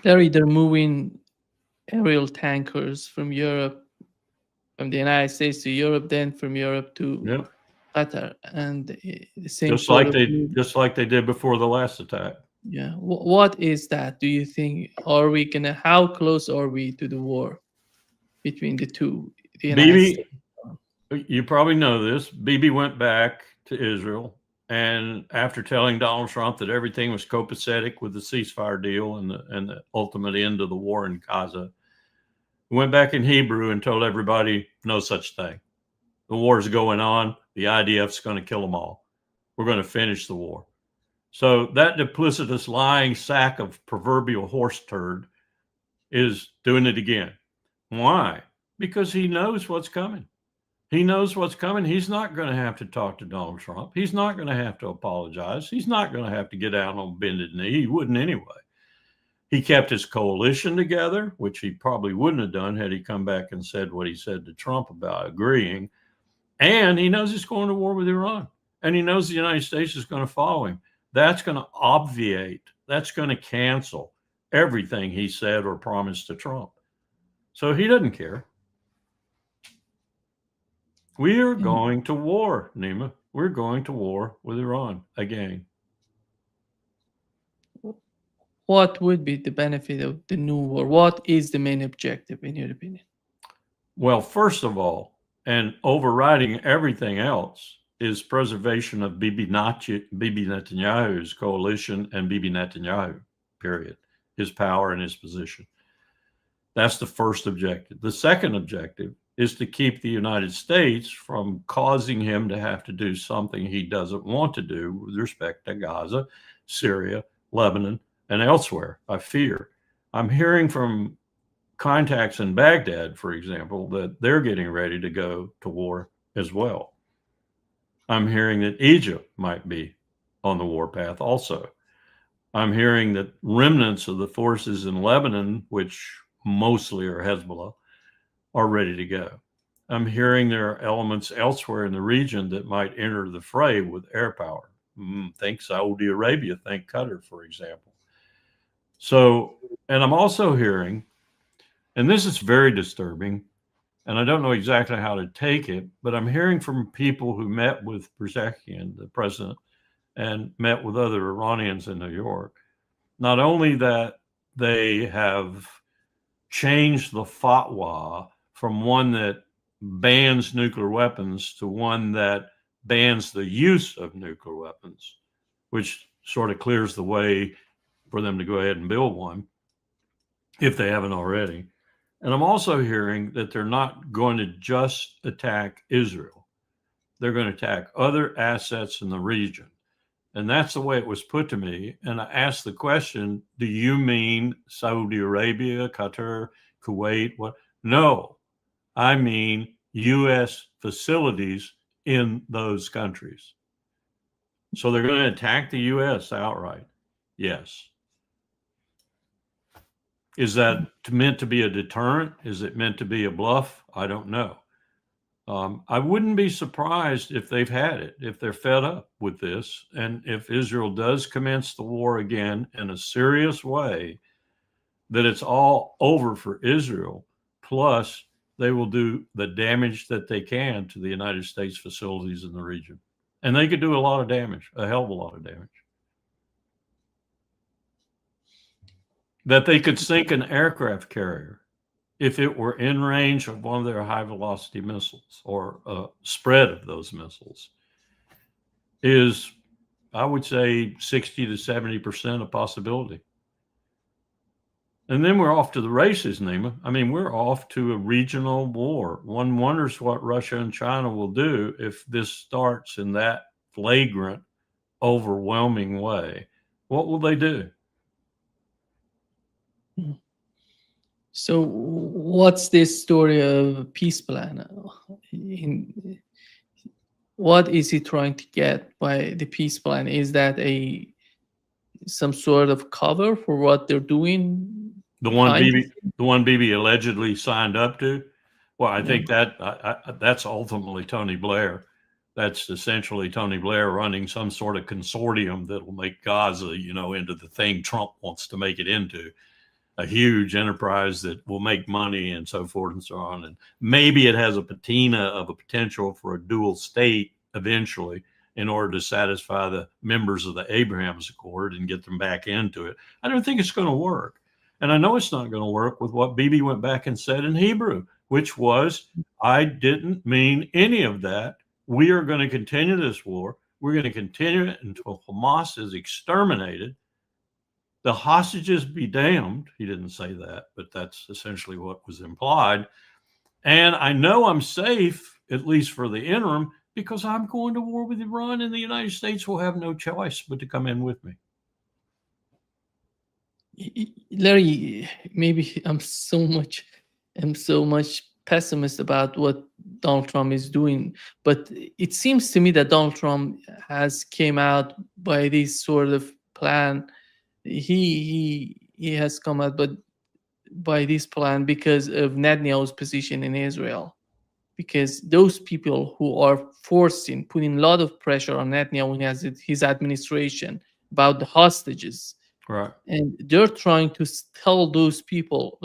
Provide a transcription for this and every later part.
Larry, they're moving aerial tankers from Europe, from the United States to Europe, then from Europe to Yep. Qatar, and the same sort of move. Just like they did before the last attack. Yeah. What is that? Do you think, are we gonna, how close are we to the war between the two, the United Bibi, States? you probably know this. Bibi went back to Israel, and after telling Donald Trump that everything was copacetic with the ceasefire deal and the ultimate end of the war in Gaza, went back in Hebrew and told everybody no such thing. The war is going on. The IDF's going to kill them all. We're going to finish the war. So that duplicitous lying sack of proverbial horse turd is doing it again. Why? Because he knows what's coming. He knows what's coming. He's not going to have to talk to Donald Trump. He's not going to have to apologize. He's not going to have to get out on bended knee. He wouldn't anyway. He kept his coalition together, which he probably wouldn't have done had he come back and said what he said to Trump about agreeing. And he knows he's going to war with Iran. And he knows the United States is going to follow him. That's going to obviate, that's going to cancel everything he said or promised to Trump. So he doesn't care. We are going to war, Nima. We're going to war with Iran again. What would be the benefit of the new war? What is the main objective, in your opinion? Well, first of all, and overriding everything else, is preservation of Bibi Netanyahu's coalition and Bibi Netanyahu, period, his power and his position. That's the first objective. The second objective is to keep the United States from causing him to have to do something he doesn't want to do with respect to Gaza, Syria, Lebanon, and elsewhere, I fear. I'm hearing from contacts in Baghdad, for example, that they're getting ready to go to war as well. I'm hearing that Egypt might be on the warpath also. I'm hearing that remnants of the forces in Lebanon, which mostly are Hezbollah, are ready to go. I'm hearing there are elements elsewhere in the region that might enter the fray with air power. Think Saudi Arabia, think Qatar, for example. So, and I'm also hearing, and this is very disturbing, and I don't know exactly how to take it, but I'm hearing from people who met with Pezeshkian, the president, and met with other Iranians in New York, not only that they have changed the fatwa from one that bans nuclear weapons to one that bans the use of nuclear weapons, which sort of clears the way for them to go ahead and build one if they haven't already. And I'm also hearing that they're not going to just attack Israel. They're going to attack other assets in the region. And that's the way it was put to me. And I asked the question, do you mean Saudi Arabia, Qatar, Kuwait? What? No, I mean U.S. facilities in those countries. So they're going to attack the U.S. outright. Yes. Is that meant to be a deterrent? Is it meant to be a bluff? I don't know. I wouldn't be surprised if they've had it, if they're fed up with this, and if Israel does commence the war again in a serious way, that it's all over for Israel. Plus, they will do the damage that they can to the United States facilities in the region. And they could do a lot of damage, a hell of a lot of damage. That they could sink an aircraft carrier if it were in range of one of their high velocity missiles or a spread of those missiles is, I would say, 60 to 70% a possibility. And then we're off to the races, Nima. I mean, we're off to a regional war. One wonders what Russia and China will do if this starts in that flagrant, overwhelming way. What will they do? So what's this story of peace plan? What is he trying to get by the peace plan? Is that some sort of cover for what they're doing? The one Bibi allegedly signed up to? Well, I think that's ultimately Tony Blair. That's essentially Tony Blair running some sort of consortium that will make Gaza, into the thing Trump wants to make it into. a huge enterprise that will make money and so forth and so on. And maybe it has a patina of a potential for a dual state eventually in order to satisfy the members of the Abraham's Accord and get them back into it. I don't think it's going to work. And I know it's not going to work with what Bibi went back and said in Hebrew, which was, I didn't mean any of that. We are going to continue this war. We're going to continue it until Hamas is exterminated. The hostages be damned. He didn't say that, but that's essentially what was implied. And I know I'm safe, at least for the interim, because I'm going to war with Iran, and the United States will have no choice but to come in with me. Larry, maybe I'm so much pessimist about what Donald Trump is doing, but it seems to me that Donald Trump has came out by this sort of plan. He has come out, but by this plan because of Netanyahu's position in Israel, because those people who are putting a lot of pressure on Netanyahu and his administration about the hostages. Right. And they're trying to tell those people,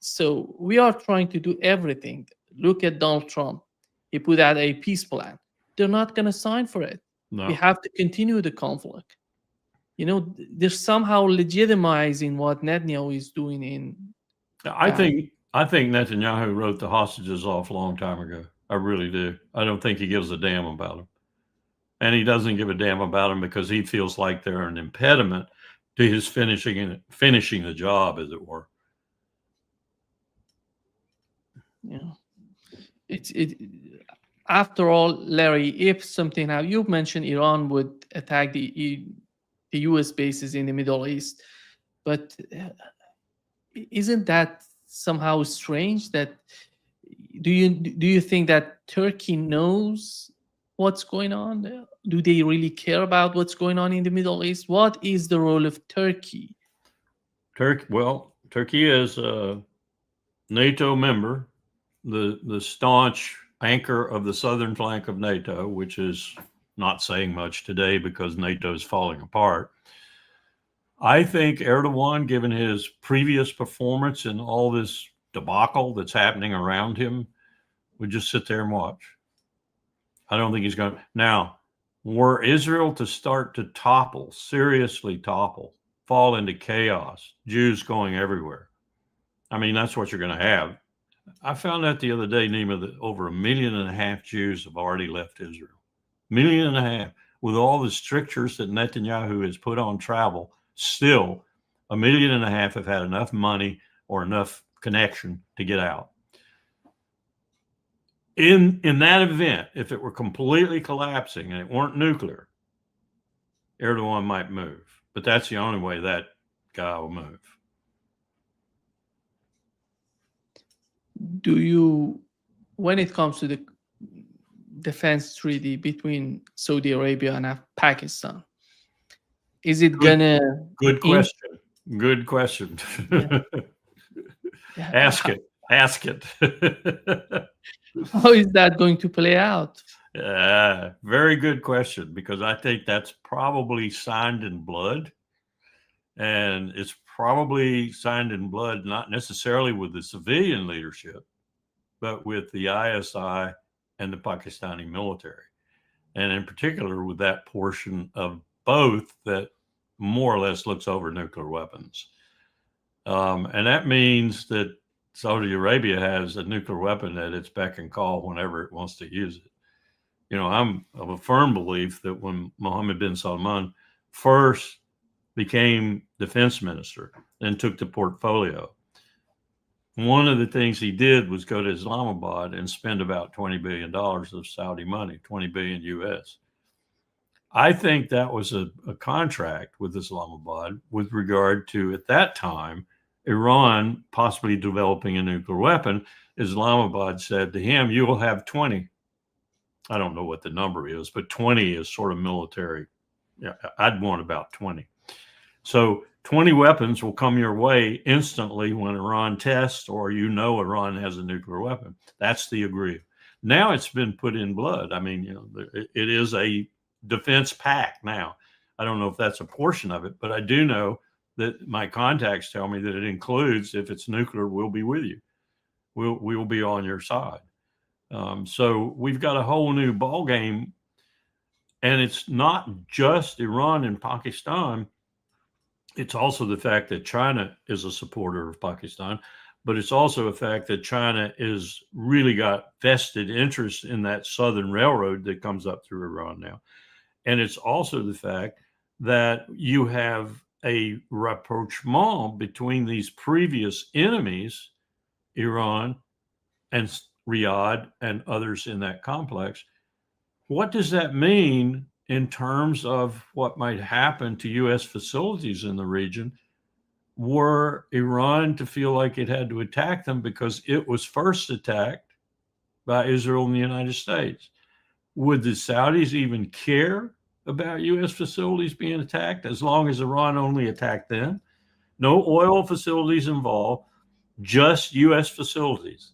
so we are trying to do everything. Look at Donald Trump. He put out a peace plan. They're not going to sign for it. No. We have to continue the conflict. You know, they're somehow legitimizing what Netanyahu is doing in. I think Netanyahu wrote the hostages off a long time ago. I really do. I don't think he gives a damn about them. And he doesn't give a damn about them because he feels like they're an impediment to his finishing the job, as it were. Yeah. After all, Larry, if something happened, you mentioned Iran would attack the U.S. bases in the Middle East, but isn't that somehow strange? That do you think that Turkey knows what's going on? Do they really care about what's going on in the Middle East? What is the role of Turkey? Turkey is a NATO member, the staunch anchor of the southern flank of NATO, which is not saying much today because NATO is falling apart. I think Erdogan, given his previous performance and all this debacle that's happening around him, would just sit there and watch. I don't think he's going to. Now, were Israel to start to topple, seriously topple, fall into chaos, Jews going everywhere, I mean, that's what you're going to have. I found out the other day, Nima, that over 1.5 million Jews have already left Israel. 1.5 million. With all the strictures that Netanyahu has put on travel, still 1.5 million have had enough money or enough connection to get out. In that event, if it were completely collapsing and it weren't nuclear, Erdogan might move. But that's the only way that guy will move. When it comes to the defense treaty between Saudi Arabia and Pakistan, is it gonna? Good question. Good question. Yeah. Ask it. How is that going to play out? Very good question, because I think that's probably signed in blood. And it's probably signed in blood, not necessarily with the civilian leadership, but with the ISI and the Pakistani military. And in particular, with that portion of both that more or less looks over nuclear weapons. And that means that Saudi Arabia has a nuclear weapon at its beck and call whenever it wants to use it. You know, I'm of a firm belief that when Mohammed bin Salman first became defense minister and took the portfolio, one of the things he did was go to Islamabad and spend about $20 billion of Saudi money, 20 billion US. I think that was a contract with Islamabad with regard to, at that time, Iran possibly developing a nuclear weapon. Islamabad said to him, you will have 20. I don't know what the number is, but 20 is sort of military. Yeah, I'd want about 20. So 20 weapons will come your way instantly when Iran tests, or Iran has a nuclear weapon. That's the agreement. Now it's been put in blood. I mean, it is a defense pact now. I don't know if that's a portion of it, but I do know that my contacts tell me that it includes, if it's nuclear, we'll be with you. We will be on your side. So we've got a whole new ball game, and it's not just Iran and Pakistan. It's also the fact that China is a supporter of Pakistan, but it's also a fact that China is really got vested interest in that southern railroad that comes up through Iran now. And it's also the fact that you have a rapprochement between these previous enemies, Iran and Riyadh and others in that complex. What does that mean in terms of what might happen to U.S. facilities in the region were Iran to feel like it had to attack them because it was first attacked by Israel and the United States? Would the Saudis even care about U.S. facilities being attacked as long as Iran only attacked them? No oil facilities involved, just U.S. facilities.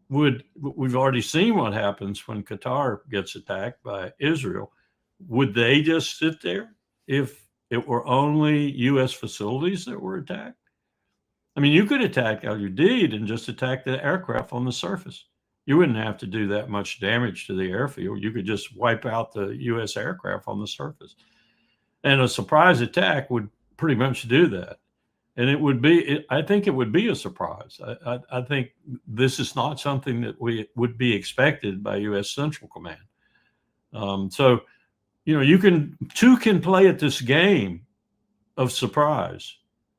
We've already seen what happens when Qatar gets attacked by Israel. Would they just sit there if it were only U.S. facilities that were attacked? I mean, you could attack Al Udeid and just attack the aircraft on the surface. You wouldn't have to do that much damage to the airfield. You could just wipe out the U.S. aircraft on the surface. And a surprise attack would pretty much do that. And it would be, I think it would be a surprise. I think this is not something that would be expected by U.S. Central Command. So, two can play at this game of surprise.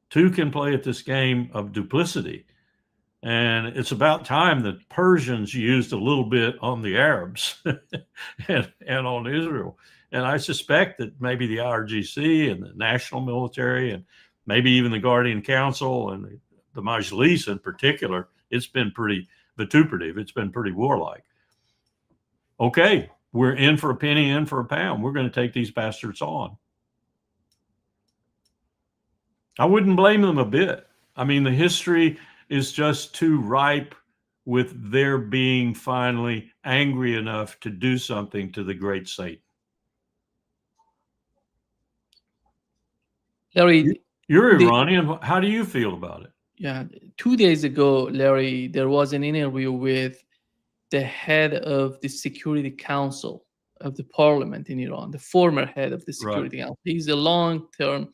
Two can play at this game of duplicity. And it's about time that Persians used a little bit on the Arabs and on Israel. And I suspect that maybe the IRGC and the national military and maybe even the Guardian Council and the Majlis in particular, it's been pretty vituperative. It's been pretty warlike. Okay, we're in for a penny, in for a pound. We're going to take these bastards on. I wouldn't blame them a bit. I mean, the history is just too ripe with their being finally angry enough to do something to the great Satan. Larry, you're Iranian. How do you feel about it? Yeah, 2 days ago, Larry, there was an interview with the head of the Security Council of the parliament in Iran, the former head of the Security Council. He's a long-term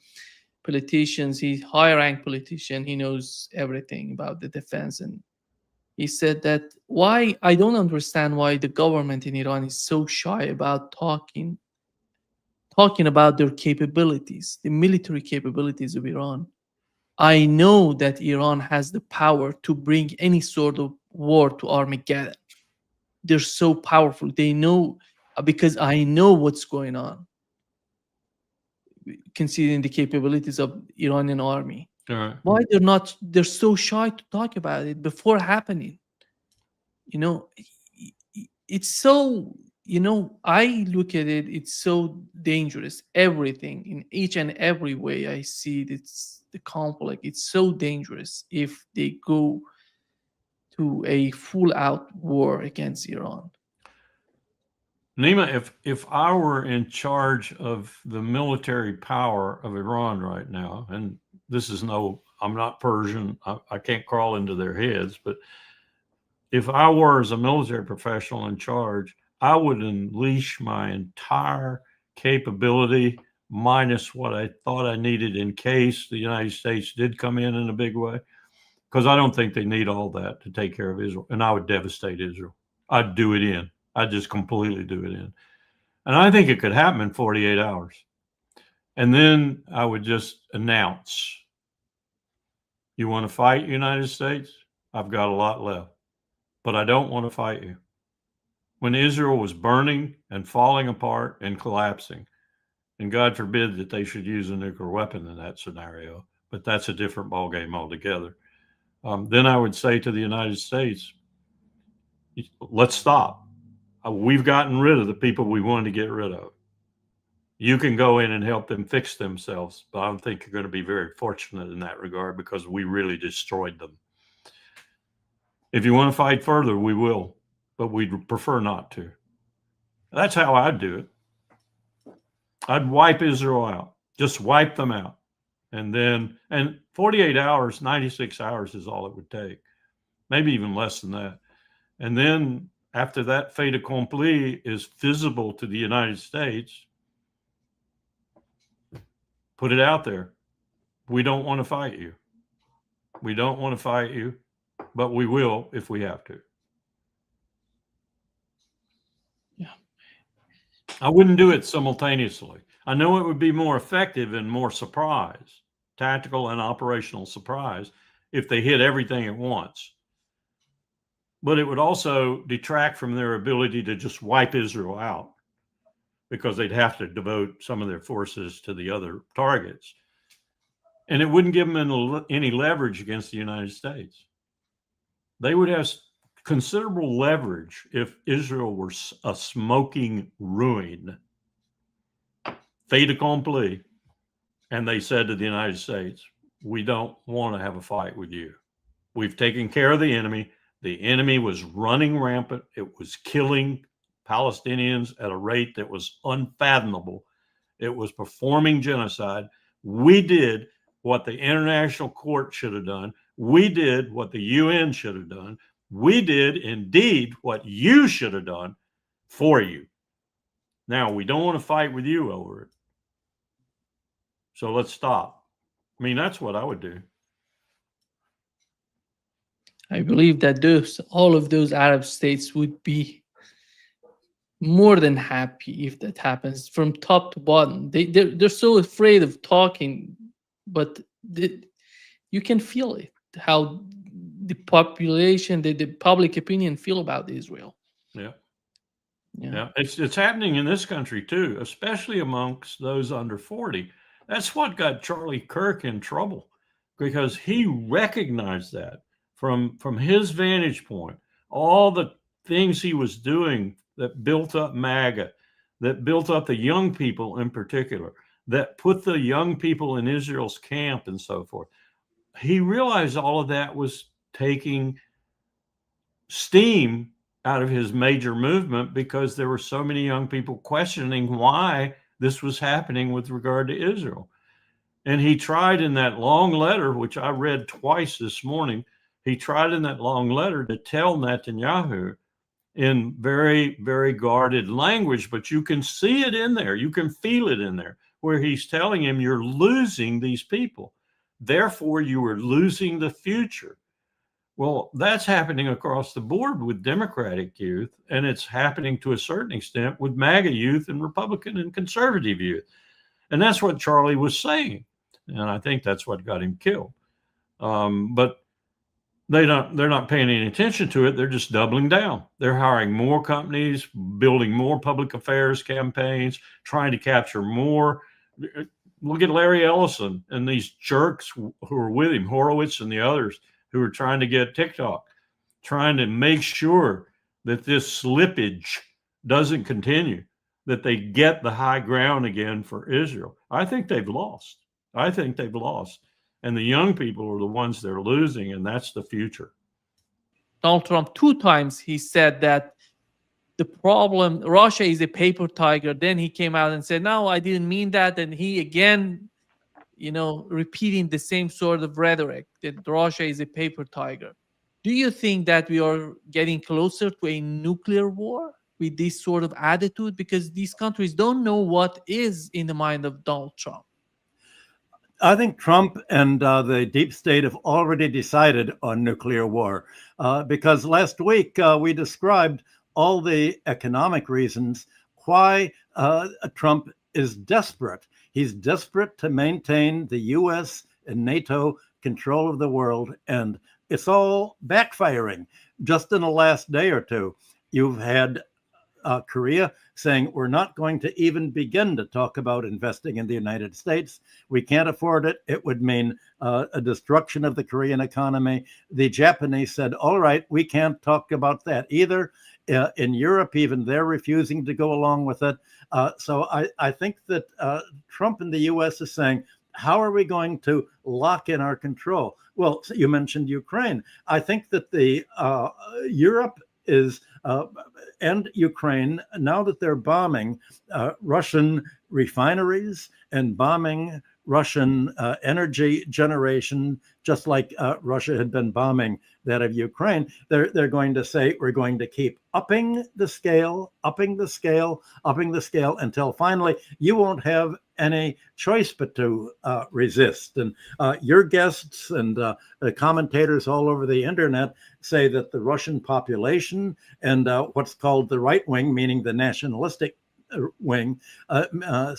politician. He's a high-ranked politician. He knows everything about the defense. And he said that I don't understand why the government in Iran is so shy about talking about their capabilities, the military capabilities of Iran. I know that Iran has the power to bring any sort of war to Armageddon. They're so powerful. They know, because I know what's going on, considering the capabilities of Iranian army. Right. Why they're so shy to talk about it before happening? It's so, I look at it, it's so dangerous. Everything, in each and every way I see it, it's the conflict. It's so dangerous if they go to a full-out war against Iran. Nima, if I were in charge of the military power of Iran right now, and I'm not Persian, I can't crawl into their heads, but if I were, as a military professional, in charge, I would unleash my entire capability minus what I thought I needed in case the United States did come in a big way, because I don't think they need all that to take care of Israel. And I would devastate Israel. I'd do it in. I'd just completely do it in. And I think it could happen in 48 hours. And then I would just announce, you want to fight, United States? I've got a lot left, but I don't want to fight you. When Israel was burning and falling apart and collapsing, and God forbid that they should use a nuclear weapon in that scenario, but that's a different ballgame altogether. Then I would say to the United States, let's stop. We've gotten rid of the people we wanted to get rid of. You can go in and help them fix themselves, but I don't think you're going to be very fortunate in that regard because we really destroyed them. If you want to fight further, we will, but we'd prefer not to. That's how I'd do it. I'd wipe Israel out. Just wipe them out. And 48 hours, 96 hours is all it would take, maybe even less than that. And then after that fait accompli is visible to the United States, put it out there. We don't want to fight you. We don't want to fight you, but we will if we have to. Yeah. I wouldn't do it simultaneously. I know it would be more effective and more surprise, tactical and operational surprise, if they hit everything at once. But it would also detract from their ability to just wipe Israel out, because they'd have to devote some of their forces to the other targets. And it wouldn't give them any leverage against the United States. They would have considerable leverage if Israel were a smoking ruin, fait accompli, and they said to the United States, we don't want to have a fight with you. We've taken care of the enemy. The enemy was running rampant. It was killing Palestinians at a rate that was unfathomable. It was performing genocide. We did what the international court should have done. We did what the UN should have done. We did indeed what you should have done for you. Now, we don't want to fight with you over it. So let's stop. I mean, that's what I would do. I believe that all of those Arab states would be more than happy if that happens from top to bottom. They're so afraid of talking, but you can feel it, how the population, the public opinion feel about Israel. Yeah. It's happening in this country too, especially amongst those under 40. That's what got Charlie Kirk in trouble, because he recognized that from his vantage point, all the things he was doing that built up MAGA, that built up the young people in particular, that put the young people in Israel's camp and so forth. He realized all of that was taking steam out of his major movement, because there were so many young people questioning why this was happening with regard to Israel. And he tried in that long letter, which I read twice this morning, he tried in that long letter to tell Netanyahu in very, very guarded language, but you can see it in there. You can feel it in there, where he's telling him, you're losing these people. Therefore, you are losing the future. Well, that's happening across the board with Democratic youth, and it's happening to a certain extent with MAGA youth and Republican and conservative youth. And that's what Charlie was saying. And I think that's what got him killed. But they're not paying any attention to it. They're just doubling down. They're hiring more companies, building more public affairs campaigns, trying to capture more. Look at Larry Ellison and these jerks who are with him, Horowitz and the others, who are trying to get TikTok, trying to make sure that this slippage doesn't continue, that they get the high ground again for Israel. I think they've lost. And the young people are the ones that are losing, and that's the future. Donald Trump, 2 times he said that the problem, Russia is a paper tiger. Then he came out and said, no, I didn't mean that. And he again, repeating the same sort of rhetoric that Russia is a paper tiger. Do you think that we are getting closer to a nuclear war with this sort of attitude? Because these countries don't know what is in the mind of Donald Trump. I think Trump and the deep state have already decided on nuclear war, because last week we described all the economic reasons why Trump is desperate. He's desperate to maintain the U.S. and NATO control of the world, and it's all backfiring. Just in the last day or two, you've had Korea saying, we're not going to even begin to talk about investing in the United States. We can't afford it. It would mean a destruction of the Korean economy. The Japanese said, all right, we can't talk about that either. In Europe, even they're refusing to go along with it. So I think that Trump in the U.S. is saying, how are we going to lock in our control? Well, you mentioned Ukraine. I think that the Europe is and Ukraine, now that they're bombing Russian refineries and bombing Russian energy generation, just like Russia had been bombing that of Ukraine. They're going to say, we're going to keep upping the scale, upping the scale, upping the scale, until finally you won't have any choice but to resist. And your guests and the commentators all over the internet say that the Russian population and what's called the right wing, meaning the nationalistic wing, are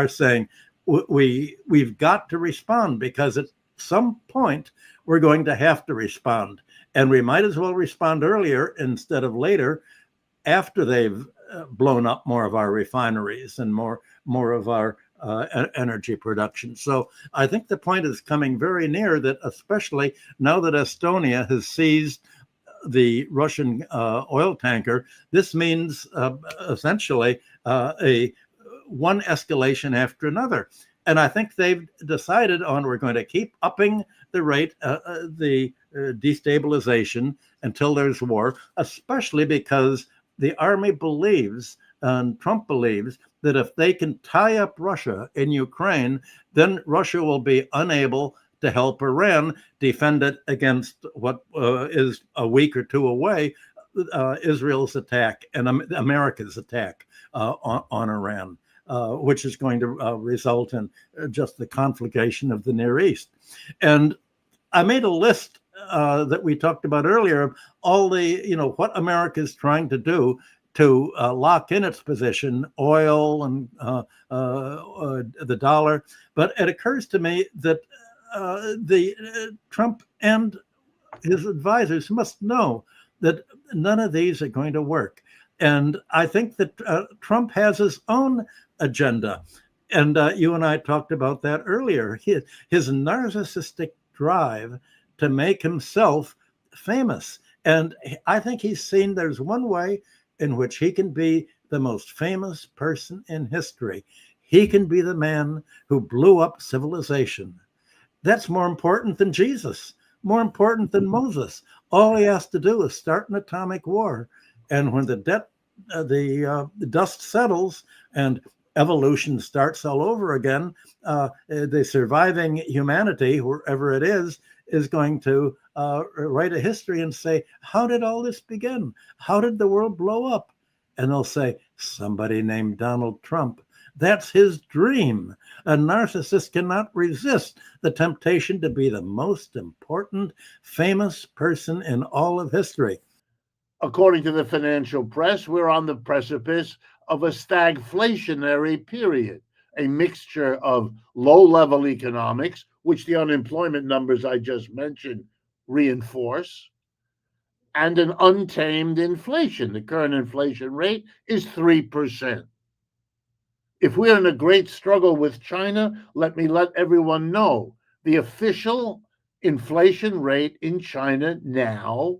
saying we've got to respond, because at some point we're going to have to respond, and we might as well respond earlier instead of later, after they've blown up more of our refineries and more of our energy production. So I think the point is coming very near, that especially now that Estonia has seized the Russian oil tanker, this means essentially a one escalation after another. And I think they've decided on, we're going to keep upping the rate, the destabilization until there's war, especially because the army believes, and Trump believes, that if they can tie up Russia in Ukraine, then Russia will be unable to help Iran defend it against what is a week or two away, Israel's attack and America's attack on Iran, which is going to result in just the conflagration of the Near East. And I made a list that we talked about earlier of all the, what America is trying to do to lock in its position, oil and the dollar. But it occurs to me that Trump and his advisors must know that none of these are going to work. And I think that Trump has his own agenda. And you and I talked about that earlier. His narcissistic drive to make himself famous. And I think he's seen there's one way in which he can be the most famous person in history. He can be the man who blew up civilization. That's more important than Jesus, more important than Moses. All he has to do is start an atomic war. And when the dust settles and evolution starts all over again, the surviving humanity, wherever it is going to write a history and say, how did all this begin? How did the world blow up? And they'll say, somebody named Donald Trump. That's his dream. A narcissist cannot resist the temptation to be the most important, famous person in all of history. According to the financial press, we're on the precipice of a stagflationary period, a mixture of low-level economics, which the unemployment numbers I just mentioned reinforce, and an untamed inflation. The current inflation rate is 3%. If we're in a great struggle with China, let everyone know the official inflation rate in China now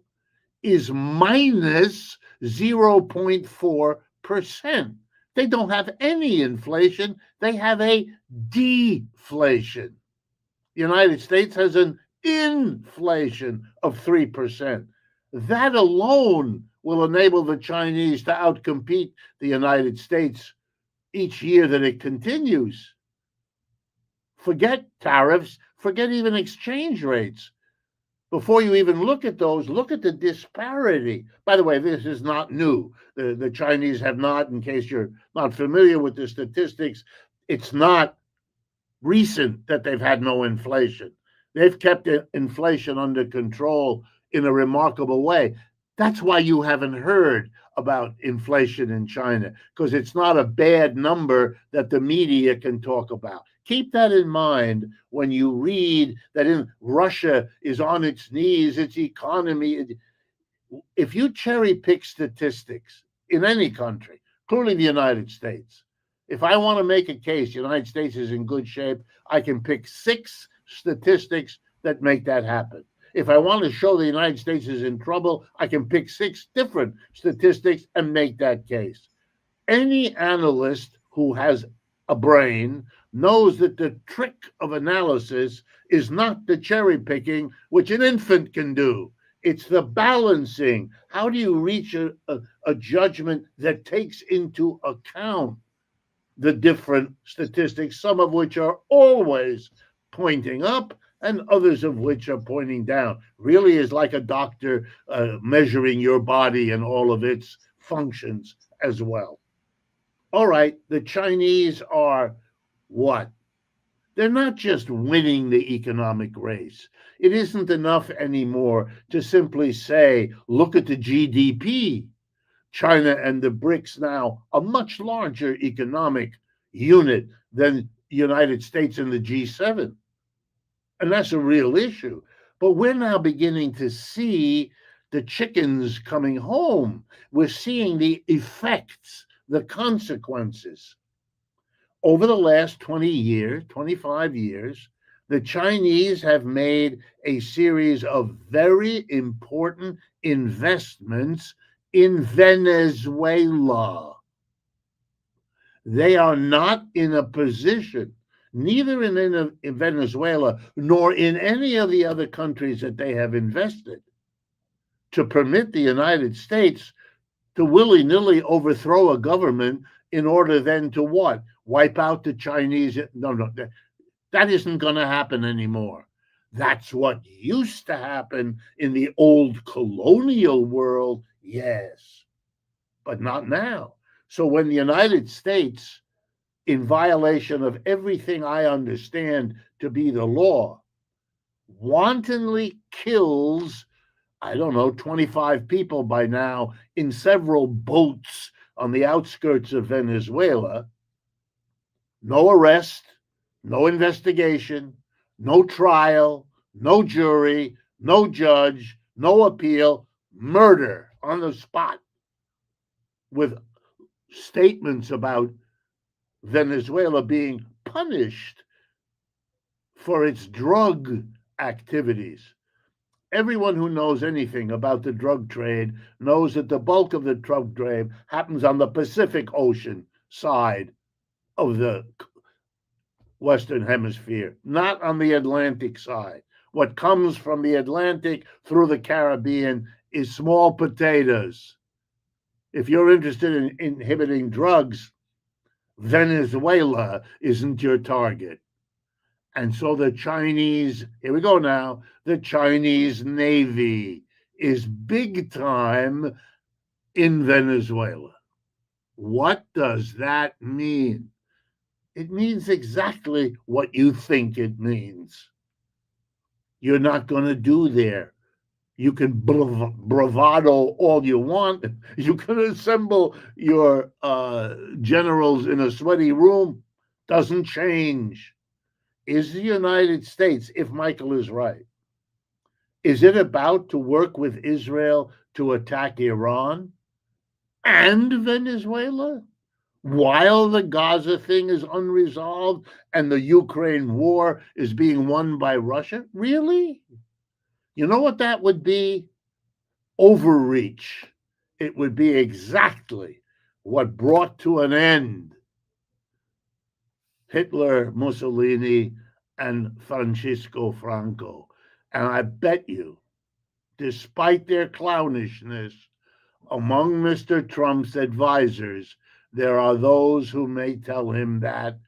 is minus 0.4%. They don't have any inflation. They have a deflation. The United States has an inflation of 3%. That alone will enable the Chinese to outcompete the United States each year that it continues. Forget tariffs, forget even exchange rates. Before you even look at those, look at the disparity. By the way, this is not new. The Chinese have not, in case you're not familiar with the statistics, it's not recent that they've had no inflation. They've kept inflation under control in a remarkable way. That's why you haven't heard about inflation in China, because it's not a bad number that the media can talk about. Keep that in mind when you read that Russia is on its knees, its economy. If you cherry pick statistics in any country, including the United States, if I want to make a case, the United States is in good shape, I can pick 6 statistics that make that happen. If I want to show the United States is in trouble, I can pick 6 different statistics and make that case. Any analyst who has a brain knows that the trick of analysis is not the cherry picking, which an infant can do. It's the balancing. How do you reach a judgment that takes into account the different statistics, some of which are always pointing up and others of which are pointing down. Really is like a doctor measuring your body and all of its functions as well. All right, the Chinese are what? They're not just winning the economic race. It isn't enough anymore to simply say, look at the GDP. China and the BRICS now a much larger economic unit than the United States and the G7. And that's a real issue. But we're now beginning to see the chickens coming home. We're seeing the effects, the consequences. Over the last 20 years, 25 years, the Chinese have made a series of very important investments in Venezuela. They are not in a position, neither in Venezuela nor in any of the other countries that they have invested, to permit the United States to willy-nilly overthrow a government in order then to what? Wipe out the Chinese. No, that isn't going to happen anymore. That's what used to happen in the old colonial world, yes, but not now. So when the United States, in violation of everything I understand to be the law, wantonly kills, I don't know, 25 people by now in several boats on the outskirts of Venezuela, no arrest, no investigation, no trial, no jury, no judge, no appeal, murder on the spot, with statements about Venezuela being punished for its drug activities. Everyone who knows anything about the drug trade knows that the bulk of the drug trade happens on the Pacific Ocean side of the Western Hemisphere, not on the Atlantic side. What comes from the Atlantic through the Caribbean is small potatoes. If you're interested in inhibiting drugs, Venezuela isn't your target. And so the Chinese, here we go now, the Chinese Navy is big time in Venezuela. What does that mean? It means exactly what you think it means. You're not going to do there. You can bravado all you want. You can assemble your generals in a sweaty room. Doesn't change. Is the United States, if Michael is right, is it about to work with Israel to attack Iran and Venezuela while the Gaza thing is unresolved and the Ukraine war is being won by Russia? Really? You know what that would be? Overreach. It would be exactly what brought to an end Hitler, Mussolini, and Francisco Franco. And I bet you, despite their clownishness, among Mr. Trump's advisors, there are those who may tell him that